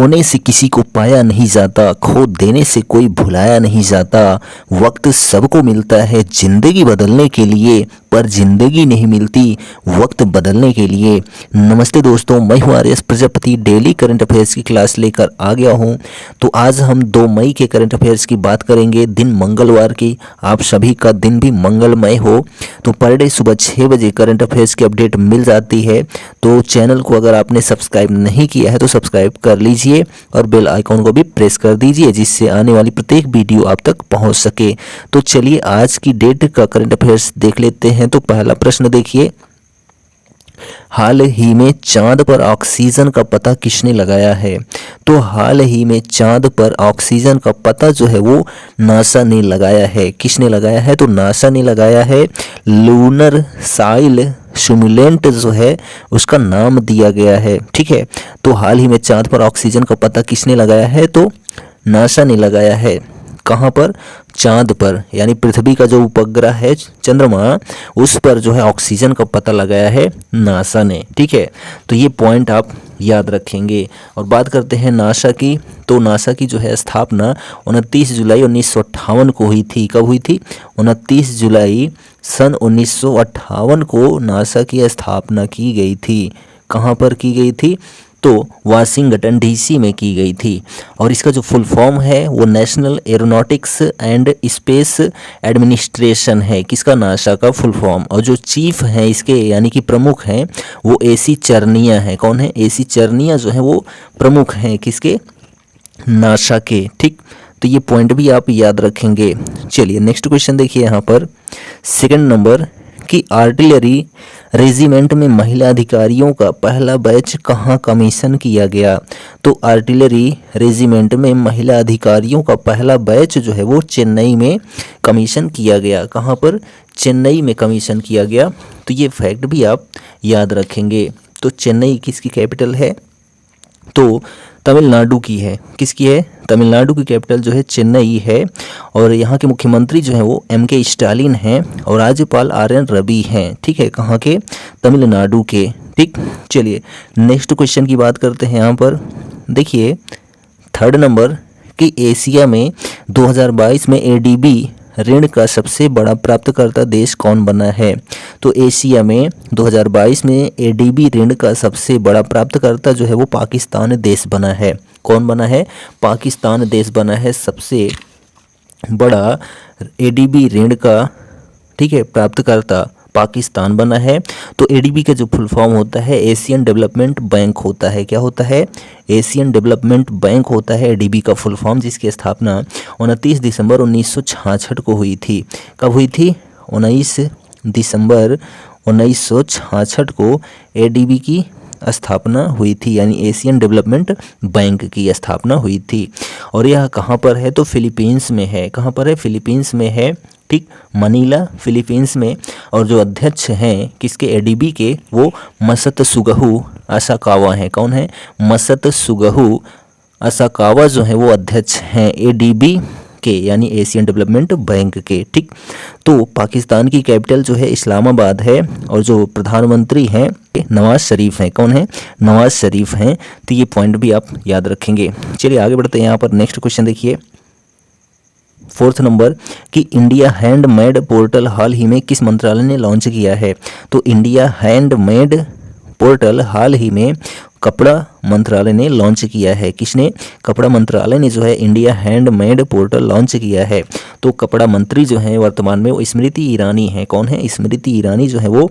खोने से किसी को पाया नहीं जाता, खो देने से कोई भुलाया नहीं जाता। वक्त सबको मिलता है जिंदगी बदलने के लिए, पर जिंदगी नहीं मिलती वक्त बदलने के लिए। नमस्ते दोस्तों, मैं हूं आर्यस प्रजापति, डेली करंट अफेयर्स की क्लास लेकर आ गया हूं। तो आज हम 2 मई के करंट अफेयर्स की बात करेंगे, दिन मंगलवार की। आप सभी का दिन भी मंगलमय हो। तो पर डे सुबह 6 बजे करंट अफेयर्स की अपडेट मिल जाती है। तो चैनल को अगर आपने सब्सक्राइब नहीं किया है तो सब्सक्राइब कर लीजिए और बेल आइकॉन को भी प्रेस कर दीजिए, जिससे आने वाली प्रत्येक वीडियो आप तक पहुंच सके। तो चलिए आज की डेट का करंट अफेयर्स देख लेते हैं। तो पहला प्रश्न देखिए, हाल ही में चांद पर ऑक्सीजन का पता किसने लगाया है? तो हाल ही में चांद पर ऑक्सीजन का पता जो है वो नासा ने लगाया है। किसने लगाया है? तो नासा ने लगाया है। लूनर साइल सिमुलेंट जो है उसका नाम दिया गया है। ठीक है, तो हाल ही में चांद पर ऑक्सीजन का पता किसने लगाया है? तो नासा ने लगाया है। कहाँ पर? चांद पर, यानी पृथ्वी का जो उपग्रह है चंद्रमा, उस पर जो है ऑक्सीजन का पता लगाया है नासा ने। ठीक है, तो ये पॉइंट आप याद रखेंगे। और बात करते हैं नासा की। तो नासा की जो है स्थापना 29 जुलाई 1958 को हुई थी। कब हुई थी? 29 जुलाई सन 1958 को नासा की स्थापना की गई थी। कहाँ पर की गई थी? तो वाशिंगटन डीसी में की गई थी। और इसका जो फुल फॉर्म है वो national aeronautics and space administration है। किसका? नासा का फुल फॉर्म। और जो चीफ हैं इसके, यानी कि प्रमुख हैं, वो एसी चरनिया हैं। कौन है? एसी चरनिया जो है वो प्रमुख हैं किसके? नासा के। ठीक, तो ये पॉइंट भी आप याद रखेंगे। चलिए नेक्स्ट क्वेश्चन देखिए यहाँ पर, सेकंड नंबर कि आर्टिलरी रेजिमेंट में महिला अधिकारियों का पहला बैच कहाँ कमीशन किया गया? तो आर्टिलरी रेजिमेंट में महिला अधिकारियों का पहला बैच जो है वो चेन्नई में कमीशन किया गया। कहाँ पर? चेन्नई में कमीशन किया गया। तो ये फैक्ट भी आप याद रखेंगे। तो चेन्नई किसकी कैपिटल है? तो तमिलनाडु की है। किसकी है? तमिलनाडु की कैपिटल जो है चेन्नई है। और यहाँ के मुख्यमंत्री जो है वो MK स्टालिन हैं और राज्यपाल RN रवि हैं। ठीक है, कहाँ के? तमिलनाडु के। ठीक, चलिए नेक्स्ट क्वेश्चन की बात करते हैं। यहाँ पर देखिए थर्ड नंबर कि एशिया में 2022 में ADB ऋण का सबसे बड़ा प्राप्तकर्ता देश कौन बना है? तो एशिया में 2022 में ADB ऋण का सबसे बड़ा प्राप्तकर्ता जो है वो पाकिस्तान देश बना है। कौन बना है? पाकिस्तान देश बना है सबसे बड़ा ADB ऋण का, ठीक है, प्राप्तकर्ता पाकिस्तान बना है। तो ADB का जो फुल फॉर्म होता है एशियन डेवलपमेंट बैंक होता है। क्या होता है? एशियन डेवलपमेंट बैंक होता है ADB का फुल फॉर्म, जिसकी स्थापना 29 दिसंबर 1966 को हुई थी। कब हुई थी? 19 दिसंबर 1966 को ADB की स्थापना हुई थी, यानी एशियन डेवलपमेंट बैंक की स्थापना हुई थी। और यह कहाँ पर है? तो फिलीपींस में है। कहाँ पर है? फिलीपींस में है। ठीक, मनीला फिलीपींस में। और जो अध्यक्ष हैं किसके? ADB के, वो मसतसुगहू असाकावा हैं। कौन है? मसतसुगहू असाकावा जो है वो अध्यक्ष हैं ADB के, यानी एशियन डेवलपमेंट बैंक के। ठीक, तो पाकिस्तान की कैपिटल जो है इस्लामाबाद है और जो प्रधानमंत्री हैं नवाज शरीफ हैं। कौन है? नवाज शरीफ हैं। तो ये पॉइंट भी आप याद रखेंगे। चलिए आगे बढ़ते हैं। यहाँ पर नेक्स्ट क्वेश्चन देखिए, फोर्थ नंबर कि इंडिया हैंडमेड पोर्टल हाल ही में किस मंत्रालय ने लॉन्च किया है? तो इंडिया हैंडमेड पोर्टल हाल ही में कपड़ा मंत्रालय ने लॉन्च किया है। किसने? कपड़ा मंत्रालय ने जो है इंडिया हैंडमेड पोर्टल लॉन्च किया है। तो कपड़ा मंत्री जो है वर्तमान में वो स्मृति ईरानी हैं। कौन है? स्मृति ईरानी जो है वो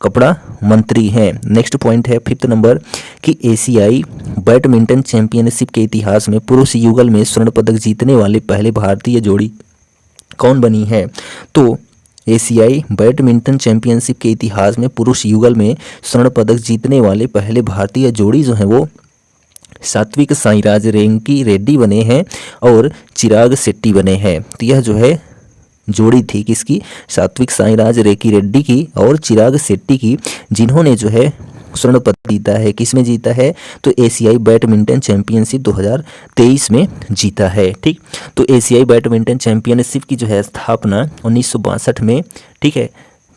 कपड़ा मंत्री हैं। नेक्स्ट पॉइंट है फिफ्थ नंबर कि एशियाई बैडमिंटन चैंपियनशिप के इतिहास में पुरुष युगल में स्वर्ण पदक जीतने वाले पहले भारतीय जोड़ी कौन बनी है? तो एशियाई बैडमिंटन चैंपियनशिप के इतिहास में पुरुष युगल में स्वर्ण पदक जीतने वाले पहले भारतीय जोड़ी जो है वो सात्विक साईराज रेंकी रेड्डी बने हैं और चिराग शेट्टी बने हैं। तो यह जो है जोड़ी थी किसकी? सात्विक साईराज रेंकी रेड्डी की और चिराग शेट्टी की, जिन्होंने जो है स्वर्ण पदक जीता है। किसमें जीता है? तो एशियाई बैडमिंटन चैंपियनशिप 2023 में जीता है। ठीक, तो एशियाई बैडमिंटन चैंपियनशिप की जो है स्थापना 1962 में, ठीक है,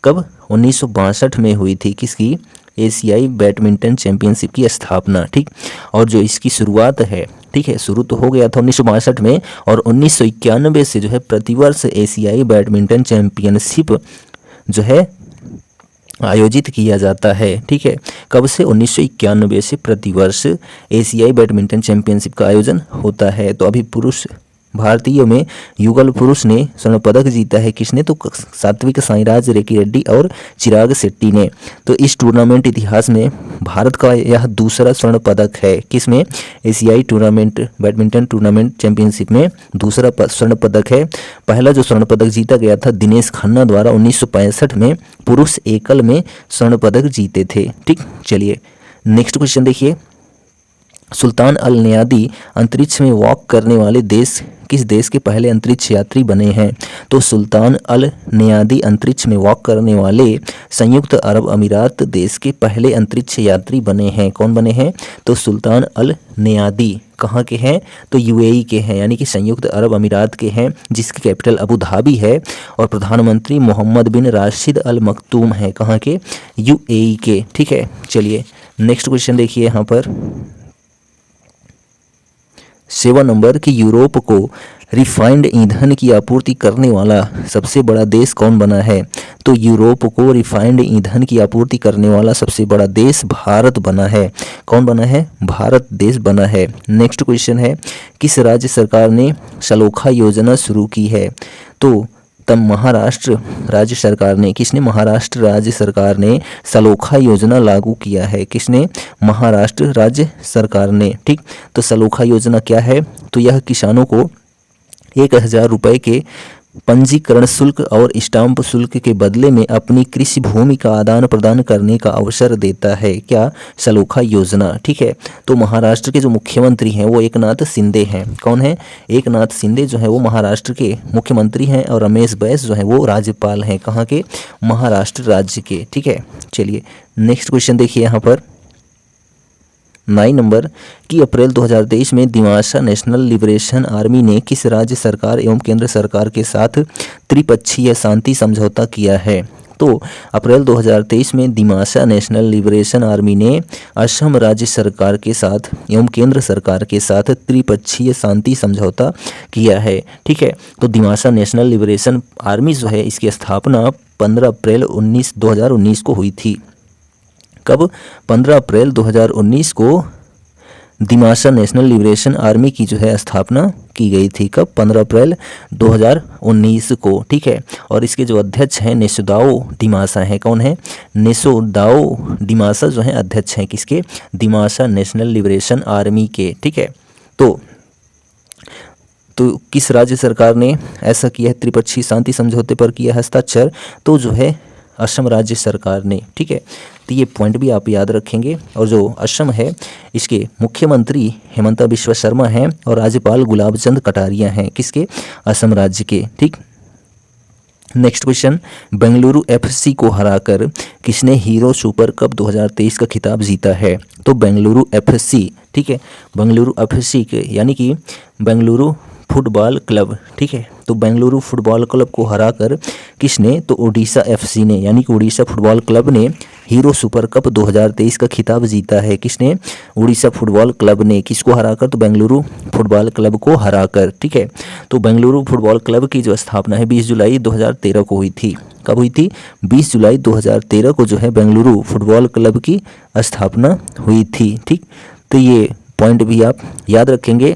कब? 1962 में हुई थी। किसकी? एशियाई बैडमिंटन चैंपियनशिप की स्थापना, ठीक। और जो इसकी शुरुआत है, ठीक है, शुरू तो हो गया था 1962 में, और 1991 से जो है प्रतिवर्ष एशियाई बैडमिंटन चैंपियनशिप जो है आयोजित किया जाता है, ठीक है। कब से? 1991 से प्रतिवर्ष एशियाई बैडमिंटन चैंपियनशिप का आयोजन होता है। तो अभी पुरुष भारतीयों में युगल पुरुष ने स्वर्ण पदक जीता है, किसने? तो सात्विक साईराज रेड्डी और चिराग शेट्टी ने। तो इस टूर्नामेंट इतिहास में भारत का यह दूसरा स्वर्ण पदक है, किसमें? एशियाई टूर्नामेंट बैडमिंटन टूर्नामेंट चैंपियनशिप में दूसरा स्वर्ण पदक है। पहला जो स्वर्ण पदक जीता गया था दिनेश खन्ना द्वारा 1965 में, पुरुष एकल में स्वर्ण पदक जीते थे, ठीक। चलिए नेक्स्ट क्वेश्चन देखिए, सुल्तान अल नयादी अंतरिक्ष में वॉक करने वाले देश किस देश के पहले अंतरिक्ष यात्री बने हैं? तो सुल्तान अल नयादी अंतरिक्ष में वॉक करने वाले संयुक्त अरब अमीरात देश के पहले अंतरिक्ष यात्री बने हैं। कौन बने हैं? तो सुल्तान अल नयादी कहाँ के हैं? तो यूएई के हैं, यानी कि संयुक्त अरब अमीरात के हैं, जिसकी कैपिटल अबू धाबी है, और प्रधानमंत्री मोहम्मद बिन राशिद अल मखतूम हैं, कहाँ के? यूएई के, ठीक है। चलिए नेक्स्ट क्वेश्चन देखिए यहाँ पर 7 नंबर कि यूरोप को रिफाइंड ईंधन की आपूर्ति करने वाला सबसे बड़ा देश कौन बना है? तो यूरोप को रिफाइंड ईंधन की आपूर्ति करने वाला सबसे बड़ा देश भारत बना है। कौन बना है? भारत देश बना है। नेक्स्ट क्वेश्चन है, किस राज्य सरकार ने सलोखा योजना शुरू की है? तो तब महाराष्ट्र राज्य सरकार ने, किसने? महाराष्ट्र राज्य सरकार ने सलोखा योजना लागू किया है। किसने? महाराष्ट्र राज्य सरकार ने, ठीक। तो सलोखा योजना क्या है? तो यह किसानों को 1000 रुपये के पंजीकरण शुल्क और स्टाम्प शुल्क के बदले में अपनी कृषि भूमि का आदान प्रदान करने का अवसर देता है। क्या? सलोखा योजना, ठीक है। तो महाराष्ट्र के जो मुख्यमंत्री हैं वो एकनाथ शिंदे हैं। कौन है? एकनाथ शिंदे जो है वो महाराष्ट्र के मुख्यमंत्री हैं, और रमेश बैस जो है वो राज्यपाल हैं। कहाँ के? महाराष्ट्र राज्य के, ठीक है। चलिए नेक्स्ट क्वेश्चन देखिए यहाँ पर 9 नंबर कि अप्रैल 2023 में दिमाशा नेशनल लिबरेशन आर्मी ने किस राज्य सरकार एवं केंद्र सरकार के साथ त्रिपक्षीय शांति समझौता किया है? तो अप्रैल 2023 में दिमाशा नेशनल लिबरेशन आर्मी ने असम राज्य सरकार के साथ एवं केंद्र सरकार के साथ त्रिपक्षीय शांति समझौता किया है, ठीक है। तो दिमाशा नेशनल लिबरेशन आर्मी जो है इसकी स्थापना 15 अप्रैल 2019 को हुई थी। कब? 15 अप्रैल 2019 को दिमाशा नेशनल लिबरेशन आर्मी की जो है स्थापना की गई थी। कब? 15 अप्रैल 2019 को, ठीक है। और इसके जो अध्यक्ष हैं नेसोदाओ दिमाशा हैं। कौन है? नेसोदाओ दिमाशा जो है अध्यक्ष हैं, किसके? दिमाशा नेशनल लिबरेशन आर्मी के, ठीक है। तो किस राज्य सरकार ने ऐसा किया है? त्रिपक्षीय शांति समझौते पर किया हस्ताक्षर, तो जो है असम राज्य सरकार ने, ठीक है। तो ये पॉइंट भी आप याद रखेंगे। और जो असम है इसके मुख्यमंत्री हेमंता बिस्वा शर्मा हैं, और राज्यपाल गुलाब चंद कटारिया हैं, किसके? असम राज्य के, ठीक। नेक्स्ट क्वेश्चन, बेंगलुरु एफसी को हराकर किसने हीरो सुपर कप 2023 का खिताब जीता है? तो बेंगलुरु एफसी, ठीक है। बेंगलुरु एफसी के यानी कि बेंगलुरु फुटबॉल क्लब, ठीक है। तो बेंगलुरु फुटबॉल क्लब को हराकर किसने? तो ओडिशा एफसी ने, यानी कि ओडिशा फुटबॉल क्लब ने हीरो सुपर कप 2023 का खिताब जीता है। किसने? ओडिशा फुटबॉल क्लब ने। किसको हराकर? तो बेंगलुरु फुटबॉल क्लब को हराकर, ठीक है। तो बेंगलुरु फुटबॉल क्लब की जो स्थापना है 20 जुलाई 2013 को हुई थी। कब हुई थी? 20 जुलाई 2013 को जो है बेंगलुरु फुटबॉल क्लब की स्थापना हुई थी, ठीक। तो ये पॉइंट भी आप याद रखेंगे।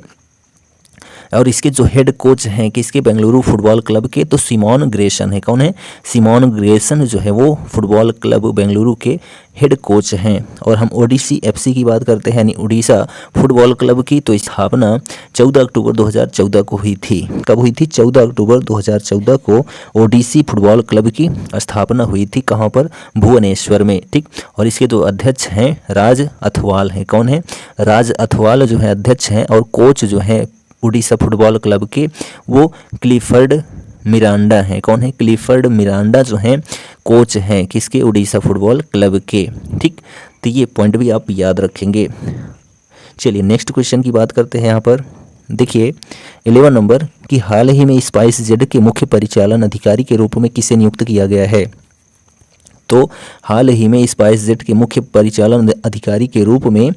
और इसके जो हेड कोच हैं किसके? बेंगलुरु फुटबॉल क्लब के, तो सिमोन ग्रेसन है। कौन है? सिमोन ग्रेसन जो है वो फुटबॉल क्लब बेंगलुरु के हेड कोच हैं। और हम ओडिसी एफसी की बात करते हैं, यानी उड़ीसा फुटबॉल क्लब की, तो स्थापना 14 अक्टूबर 2014 को हुई थी। कब हुई थी? 14 अक्टूबर 2014 को ओडिसी फुटबॉल क्लब की स्थापना हुई थी। कहाँ पर? भुवनेश्वर में, ठीक। और इसके जो अध्यक्ष हैं राज अथवाल हैं। कौन है? राज अथवाल जो है अध्यक्ष हैं, और कोच जो है उड़ीसा फुटबॉल क्लब के वो क्लिफर्ड मिरांडा हैं। कौन है? क्लिफर्ड मिरांडा जो हैं कोच हैं, किसके? उड़ीसा फुटबॉल क्लब के, ठीक। तो ये पॉइंट भी आप याद रखेंगे। चलिए नेक्स्ट क्वेश्चन की बात करते हैं। यहाँ पर देखिए 11 नंबर कि हाल ही में स्पाइस जेड के मुख्य परिचालन अधिकारी के रूप में किसे नियुक्त किया गया है? तो हाल ही में स्पाइसजेट के मुख्य परिचालन अधिकारी के रूप में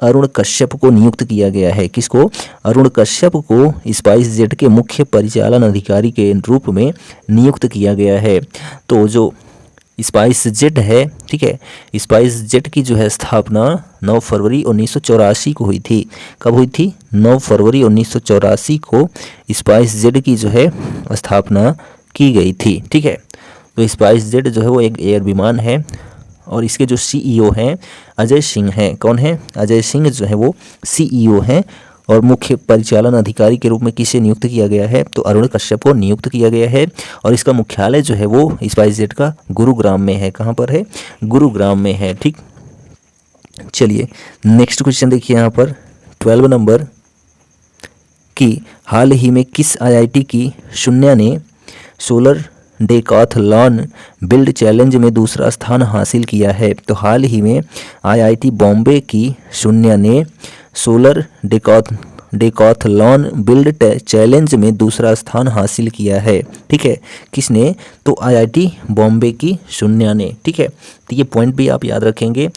अरुण कश्यप को नियुक्त किया गया है। किसको? अरुण कश्यप को स्पाइसजेट के मुख्य परिचालन अधिकारी के रूप में नियुक्त किया गया है। तो जो स्पाइसजेट है, ठीक है, स्पाइसजेट की जो है स्थापना 9 फरवरी 1984 को हुई थी। कब हुई थी? 9 फरवरी 1984 को स्पाइसजेट की जो है स्थापना की गई थी। ठीक है, तो स्पाइसजेट जो है वो एक एयर विमान है और इसके जो सीईओ हैं अजय सिंह हैं। कौन है? अजय सिंह जो है वो सीईओ हैं। और मुख्य परिचालन अधिकारी के रूप में किसे नियुक्त किया गया है? तो अरुण कश्यप को नियुक्त किया गया है। और इसका मुख्यालय जो है वो स्पाइसजेट का गुरुग्राम में है। कहाँ पर है? गुरुग्राम में है। ठीक, चलिए नेक्स्ट क्वेश्चन देखिए यहाँ पर 12 नंबर कि हाल ही में किस आईआईटी की शून्या ने सोलर डेकाथलॉन बिल्ड चैलेंज में दूसरा स्थान हासिल किया है? तो हाल ही में आईआईटी बॉम्बे की शून्या ने सोलर डेकाथलॉन बिल्ड चैलेंज में दूसरा स्थान हासिल किया है। ठीक है, किसने? तो आईआईटी बॉम्बे की शून्या ने। ठीक है, तो ये पॉइंट भी आप याद रखेंगे।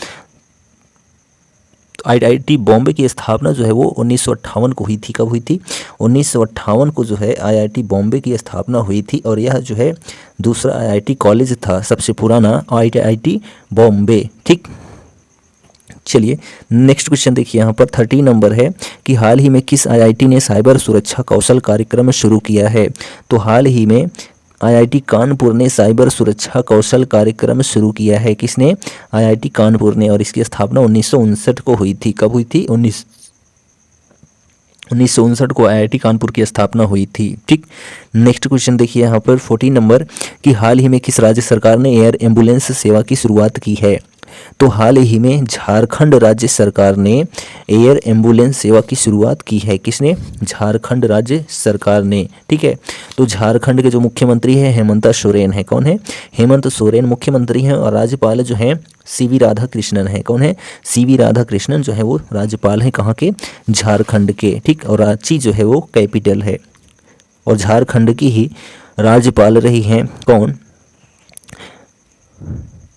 आईआईटी बॉम्बे की स्थापना जो है वो 1958 को हुई थी। कब हुई थी? 1958 को जो है आईआईटी बॉम्बे की स्थापना हुई थी और यह जो है दूसरा आईआईटी कॉलेज था, सबसे पुराना आईआईटी बॉम्बे। ठीक, चलिए नेक्स्ट क्वेश्चन देखिए यहाँ पर 13 नंबर है कि हाल ही में किस आईआईटी ने साइबर सुरक्षा कौशल कार्यक्रम शुरू किया है? तो हाल ही में आईआईटी कानपुर ने साइबर सुरक्षा कौशल कार्यक्रम शुरू किया है। किसने? आईआईटी कानपुर ने। और इसकी स्थापना 1959 को हुई थी। कब हुई थी? 1959 को आईआईटी कानपुर की स्थापना हुई थी। ठीक, नेक्स्ट क्वेश्चन देखिए यहाँ पर 14 नंबर कि हाल ही में किस राज्य सरकार ने एयर एम्बुलेंस सेवा की शुरुआत की है? तो हाल ही में झारखंड राज्य सरकार ने एयर एम्बुलेंस सेवा की शुरुआत की है। किसने? झारखंड राज्य सरकार ने। ठीक है, तो झारखंड के जो मुख्यमंत्री हैं हेमंत सोरेन है। कौन है? हेमंत सोरेन मुख्यमंत्री हैं और राज्यपाल जो हैं सीवी राधाकृष्णन है। कौन है? सीवी राधाकृष्णन जो है वो राज्यपाल हैं। कहाँ के? झारखंड के। ठीक, और रांची जो है वो कैपिटल है और झारखंड की ही राज्यपाल रही हैं। कौन?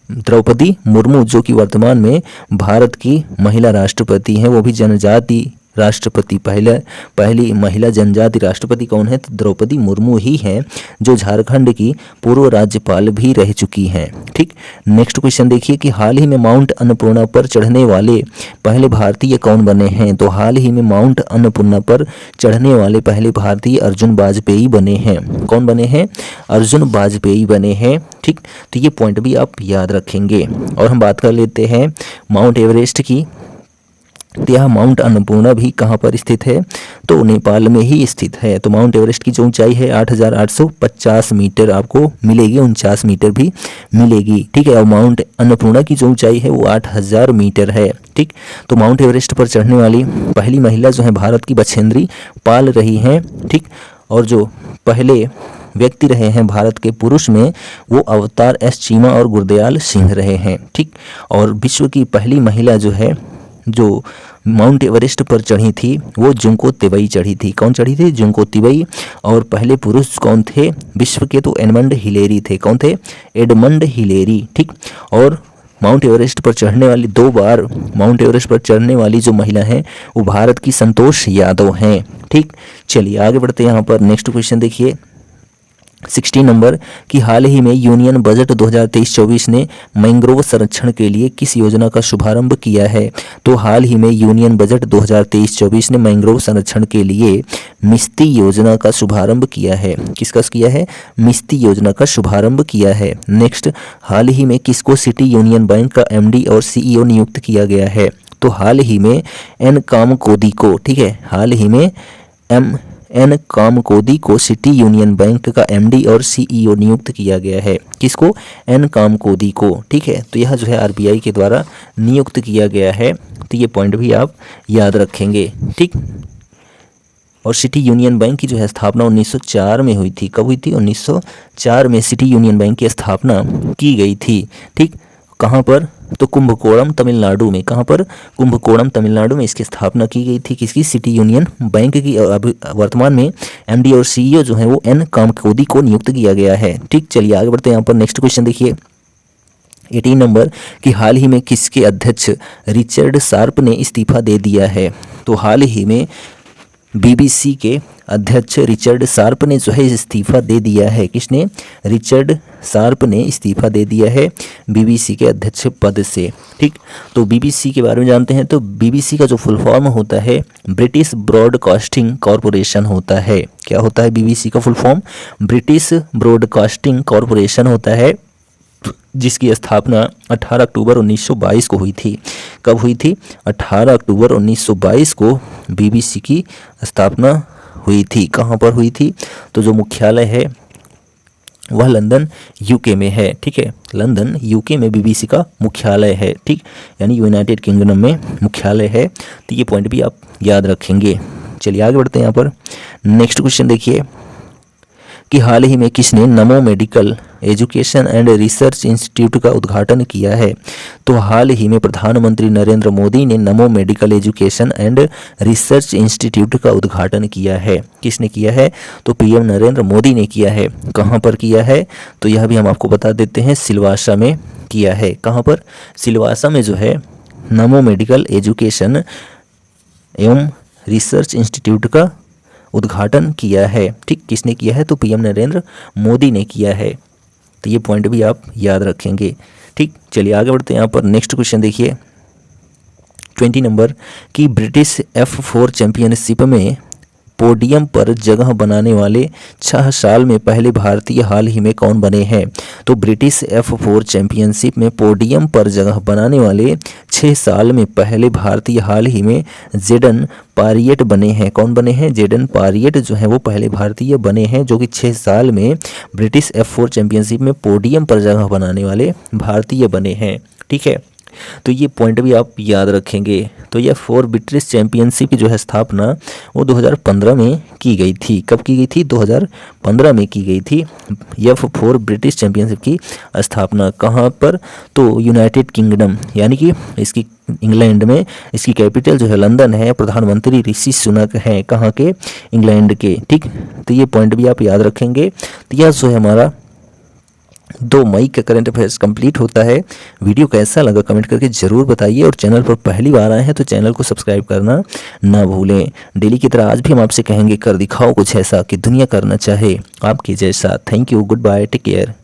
द्रौपदी मुर्मू, जो कि वर्तमान में भारत की महिला राष्ट्रपति हैं। वो भी जनजाति राष्ट्रपति, पहली महिला जनजाति राष्ट्रपति कौन है? तो द्रौपदी मुर्मू ही हैं, जो झारखंड की पूर्व राज्यपाल भी रह चुकी हैं। ठीक, नेक्स्ट क्वेश्चन देखिए कि हाल ही में माउंट अन्नपूर्णा पर चढ़ने वाले पहले भारतीय कौन बने हैं? तो हाल ही में माउंट अन्नपूर्णा पर चढ़ने वाले पहले भारतीय अर्जुन वाजपेयी बने हैं। कौन बने हैं? अर्जुन वाजपेयी बने हैं। ठीक, तो ये पॉइंट भी आप याद रखेंगे। और हम बात कर लेते हैं माउंट एवरेस्ट की। तो यह माउंट अन्नपूर्णा भी कहाँ पर स्थित है? तो नेपाल में ही स्थित है। तो माउंट एवरेस्ट की जो ऊंचाई है 8,850 मीटर आपको मिलेगी, 49 मीटर भी मिलेगी। ठीक है, और माउंट अन्नपूर्णा की जो ऊंचाई है वो 8,000 मीटर है। ठीक, तो माउंट एवरेस्ट पर चढ़ने वाली पहली महिला जो है भारत की बछेंद्री पाल रही हैं। ठीक, और जो पहले व्यक्ति रहे हैं भारत के पुरुष में वो अवतार एस चीमा और गुरदयाल सिंह रहे हैं। ठीक, और विश्व की पहली महिला जो है जो माउंट एवरेस्ट पर चढ़ी थी वो जुंको तिबई चढ़ी थी। कौन चढ़ी थी? जुंको तिबई। और पहले पुरुष कौन थे विश्व के? तो एडमंड हिलेरी थे। कौन थे? Edmund Hillary. ठीक, और माउंट एवरेस्ट पर चढ़ने वाली 2 बार माउंट एवरेस्ट पर चढ़ने वाली जो महिला हैं वो भारत की संतोष यादव हैं। ठीक, चलिए आगे बढ़ते हैं यहाँ पर। नेक्स्ट क्वेश्चन देखिए 16 नंबर कि हाल ही में यूनियन बजट 2023-24 ने मैंग्रोव संरक्षण के लिए किस योजना का शुभारंभ किया है? तो हाल ही में यूनियन बजट 2023-24 ने मैंग्रोव संरक्षण के लिए मिस्ती योजना का शुभारंभ किया है। किसका किया है? मिस्ती योजना का शुभारंभ किया है। नेक्स्ट, हाल ही में किसको सिटी यूनियन बैंक का एमडी और सीईओ नियुक्त किया गया है? तो हाल ही में एन कामकोदी को, ठीक है, हाल ही में एन कामकोदी को सिटी यूनियन बैंक का एमडी और सीईओ नियुक्त किया गया है। किसको? एन कामकोदी को। ठीक है, तो यह जो है आरबीआई के द्वारा नियुक्त किया गया है। तो ये पॉइंट भी आप याद रखेंगे। ठीक, और सिटी यूनियन बैंक की जो है स्थापना 1904 में हुई थी। कब हुई थी? 1904 में सिटी यूनियन बैंक की स्थापना की गई थी। ठीक, कहाँ पर? तो कुंभकोणम तमिलनाडु में। कहाँ पर? कुंभकोणम तमिलनाडु में इसकी स्थापना की गई थी। किसकी? सिटी यूनियन बैंक की। अभी वर्तमान में एमडी और सीईओ जो है वो एन कामकोदी को नियुक्त किया गया है। ठीक, चलिए आगे बढ़ते हैं यहाँ पर। नेक्स्ट क्वेश्चन देखिए 18 नंबर कि हाल ही में किसके अध्यक्ष रिचर्ड शार्प ने इस्तीफा दे दिया है। तो हाल ही में बीबीसी के अध्यक्ष रिचर्ड शार्प ने जो है इस्तीफा दे दिया है। किसने? रिचर्ड शार्प ने इस्तीफा दे दिया है बीबीसी के अध्यक्ष पद से। ठीक, तो बीबीसी के बारे में जानते हैं। तो बीबीसी का जो फुल फॉर्म होता है ब्रिटिश ब्रॉडकास्टिंग कॉरपोरेशन होता है। क्या होता है बीबीसी का full form? British broadcasting corporation होता है, जिसकी स्थापना 18 अक्टूबर 1922 को हुई थी। कब हुई थी? 18 अक्टूबर 1922 को बीबीसी की स्थापना हुई थी। कहाँ पर हुई थी? तो जो मुख्यालय है वह लंदन यूके में है। ठीक है, लंदन यूके में बीबीसी का मुख्यालय है। ठीक, यानी यूनाइटेड किंगडम में मुख्यालय है। तो ये पॉइंट भी आप याद रखेंगे। चलिए आगे बढ़ते हैं। यहाँ पर नेक्स्ट क्वेश्चन देखिए कि हाल ही में किसने नमो medical education and research institute का उद्घाटन किया है। तो हाल ही में प्रधानमंत्री नरेंद्र मोदी ने नमो medical education and research institute का उद्घाटन किया है। किसने किया है? तो पीएम नरेंद्र मोदी ने किया है। कहाँ पर किया है? तो यह भी हम आपको बता देते हैं, सिलवासा में किया है। कहाँ पर? सिलवासा में जो है नमो मेडिकल एजुकेशन एवं रिसर्च इंस्टीट्यूट का उद्घाटन किया है। ठीक, किसने किया है? तो पीएम नरेंद्र मोदी ने किया है। तो ये पॉइंट भी आप याद रखेंगे। ठीक, चलिए आगे बढ़ते हैं। यहाँ पर नेक्स्ट क्वेश्चन देखिए 20 नंबर कि ब्रिटिश F4 चैंपियनशिप में पोडियम पर जगह बनाने वाले 6 साल में पहले भारतीय हाल ही में कौन बने हैं। तो ब्रिटिश F4 चैंपियनशिप में पोडियम पर जगह बनाने वाले 6 साल में पहले भारतीय हाल ही में जेडन पारियट बने हैं। कौन बने हैं? जेडन पारियट जो है वो पहले भारतीय बने हैं, जो कि 6 साल में ब्रिटिश F4 चैंपियनशिप में पोडियम पर जगह बनाने वाले भारतीय बने हैं। ठीक है, तो ये पॉइंट भी आप याद रखेंगे। तो यह F4 ब्रिटिश चैंपियनशिप की जो है स्थापना वो 2015 में की गई थी। कब की गई थी? 2015 में की गई थी F4 ब्रिटिश चैंपियनशिप की स्थापना। कहाँ पर? तो यूनाइटेड किंगडम, यानी कि इसकी इंग्लैंड में, इसकी कैपिटल जो है लंदन है। प्रधानमंत्री ऋषि सुनक हैं। कहाँ के? इंग्लैंड के। ठीक, तो ये पॉइंट भी आप याद रखेंगे। तो यह जो है हमारा 2 मई का करंट अफेयर्स कंप्लीट होता है। वीडियो कैसा लगा कमेंट करके ज़रूर बताइए, और चैनल पर पहली बार आए हैं तो चैनल को सब्सक्राइब करना ना भूलें। डेली की तरह आज भी हम आपसे कहेंगे कर दिखाओ कुछ ऐसा कि दुनिया करना चाहे आपके जैसा। Thank you, goodbye, take care.